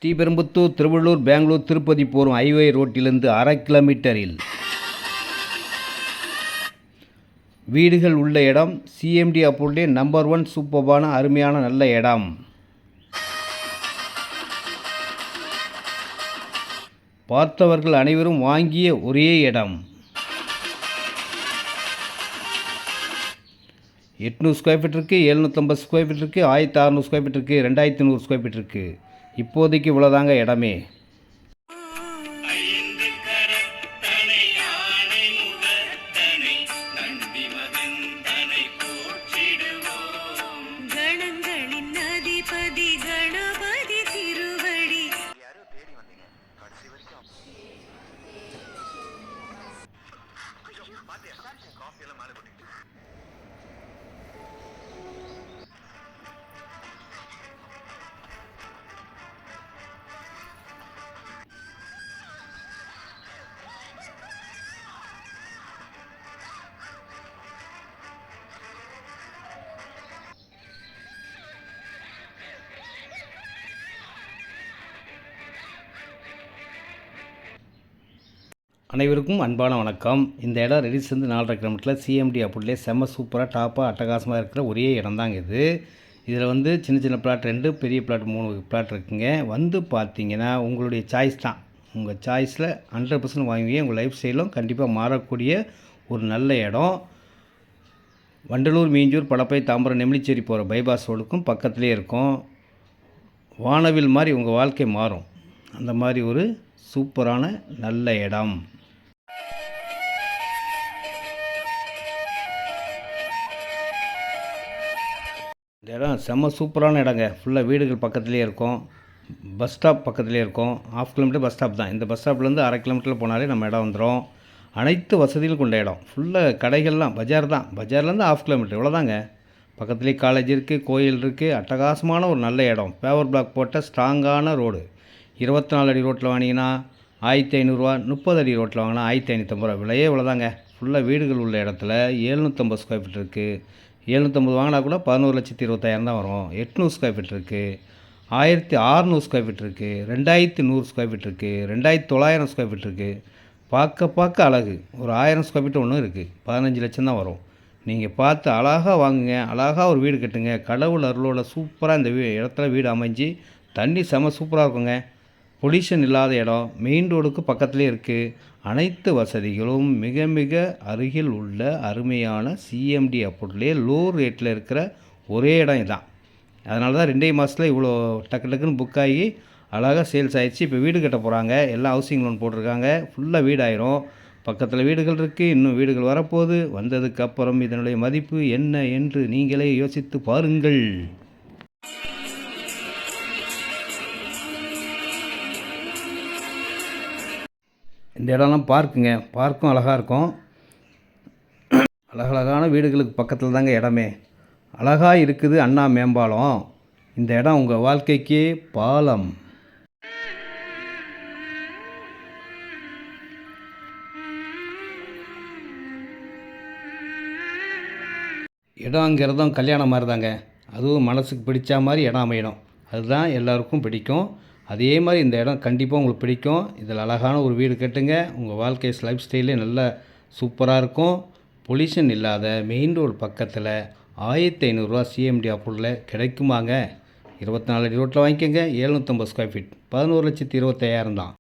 ஸ்ரீபெரும்புத்தூர், திருவள்ளூர், பெங்களூர், திருப்பதி போகும் ஹைவே ரோட்டிலிருந்து 1/2 கிலோமீட்டரில் வீடுகள் உள்ள இடம். சிஎம்டி அப்ரூவ்டு நம்பர் 1 சூப்பர்பான அருமையான நல்ல இடம். பார்த்தவர்கள் அனைவரும் வாங்கிய ஒரே இடம். 800 ஸ்கொயர் ஃபீட் இருக்குது, 750 ஸ்கொயர் ஃபீட் இருக்குது, 1600 ஸ்கொயர் ஃபீட் இருக்குது, 2100 ஸ்கொயர் ஃபீட் இருக்குது. இப்போதைக்கு இவ்வளோதாங்க இடமே. அனைவருக்கும் அன்பான வணக்கம். இந்த இடம் ரெடிஸ் வந்து 4.5 கிலோமீட்டரில் சிஎம்டி அப்ரூவ்ட்லேயே செம்ம சூப்பராக டாப்பாக அட்டகாசமாக இருக்கிற ஒரே இடம் தாங்க இது. இதில் வந்து சின்ன சின்ன பிளாட் 2, பெரிய பிளாட் 3 பிளாட் இருக்குங்க. வந்து பார்த்தீங்கன்னா உங்களுடைய சாய்ஸ் தான். உங்கள் சாய்ஸில் 100% வாங்குவீங்க. உங்கள் லைஃப் ஸ்டைலும் கண்டிப்பாக மாறக்கூடிய ஒரு நல்ல இடம். வண்டலூர், மீஞ்சூர், படப்பை, தாம்பரம், நெமிலிச்சேரி போகிற பைபாஸ் ரோடுக்கும் பக்கத்துலேயே இருக்கும். வானவில் மாதிரி உங்கள் வாழ்க்கை மாறும். அந்த மாதிரி ஒரு சூப்பரான நல்ல இடம். இந்த இடம் செம்ம சூப்பரான இடங்க. ஃபுல்லாக வீடுகள் பக்கத்துலேயே இருக்கும். பஸ் ஸ்டாப் பக்கத்துலேயே இருக்கும். 1/2 கிலோமீட்டர் பஸ் ஸ்டாப் தான். இந்த பஸ் ஸ்டாப்லேருந்து 1/2 கிலோமீட்டரில் போனாலே நம்ம இடம் வந்துடும். அனைத்து வசதிகளும் கொண்ட இடம். ஃபுல்லாக கடைகள்லாம் பஜார் தான். பஜார்லேருந்து 1/2 கிலோமீட்டர் இவ்வளோதாங்க. பக்கத்துலேயே காலேஜ் இருக்குது, கோயில் இருக்குது. அட்டகாசமான ஒரு நல்ல இடம். பேவர் பிளாக் போட்ட ஸ்ட்ராங்கான ரோடு. 24 அடி ரோட்டில் வாங்கினீங்கன்னா 1500 ரூபா, 30 அடி ரோட்டில் வாங்கினா 1550 ரூபா. விலையே இவ்வளோதாங்க. ஃபுல்லாக வீடுகள் உள்ள இடத்துல 750 ஸ்கொயர் ஃபீட் இருக்குது. 750 வாங்கினா கூட 11,20,000 தான் வரும். 800 ஸ்கொயர் ஃபீட் இருக்குது, 1600 ஸ்கொயர் ஃபீட் இருக்குது, 2100 ஸ்கொயர் ஃபீட் இருக்குது, 2900 ஸ்கொயர் ஃபீட் இருக்குது. பார்க்க அழகு. ஒரு 1000 ஸ்கொயர் ஃபீட் ஒன்று இருக்குது. 15 லட்சம் தான் வரும். நீங்கள் பார்த்து அழகாக வாங்குங்க. அழகாக ஒரு வீடு கட்டுங்க. கடவுள் அருளோட சூப்பராக இந்த இடத்துல வீடு அமைஞ்சு தண்ணி செம சூப்பராக இருக்குங்க. பொல்யூஷன் இல்லாத இடம். மெயின் ரோடுக்கு பக்கத்துலேயே இருக்குது. அனைத்து வசதிகளும் மிக மிக அருகில் உள்ள அருமையான சிஎம்டி அப்ரூவ்ட்லேயே லோ ரேட்டில் இருக்கிற ஒரே இடம் இதுதான். அதனால தான் 2 மாதத்தில் இவ்வளோ டக்குன்னு புக் ஆகி அழகாக சேல்ஸ் ஆகிடுச்சு. இப்போ வீடு கட்ட போகிறாங்க. எல்லாம் ஹவுசிங் லோன் போட்டிருக்காங்க. ஃபுல்லாக வீடாயிரும். பக்கத்தில் வீடுகள் இருக்குது. இன்னும் வீடுகள் வரப்போகுது. வந்ததுக்கப்புறம் இதனுடைய மதிப்பு என்ன என்று நீங்களே யோசித்து பாருங்கள். இந்த இடம்லாம் பார்க்குங்க. பார்க்கும் அழகாக இருக்கும். அழகழகான வீடுகளுக்கு பக்கத்தில் தாங்க இடமே. அழகாக இருக்குது அண்ணா மேம்பாலம். இந்த இடம் உங்கள் வாழ்க்கைக்கே பாலம். இடங்கிறதும் கல்யாணம் மாதிரி தாங்க. அதுவும் மனசுக்கு பிடிச்ச மாதிரி இடம் அமையணும். அதுதான் எல்லாருக்கும் பிடிக்கும். அதே மாதிரி இந்த இடம் கண்டிப்பாக உங்களுக்கு பிடிக்கும். இதில் அழகான ஒரு வீடு கட்டுங்க. உங்கள் வாழ்க்கை லைஃப் ஸ்டைலே நல்ல சூப்பராக இருக்கும். பொல்யூஷன் இல்லாத மெயின் ரோடு பக்கத்தில் 1500 ரூபா சிஎம்டி அப்ரூவ்டில் கிடைக்குமாங்க. 24 அடி ரோட்டில் வாங்கிக்கோங்க. 750 ஸ்கொயர் ஃபீட், 11,20,000 தான்.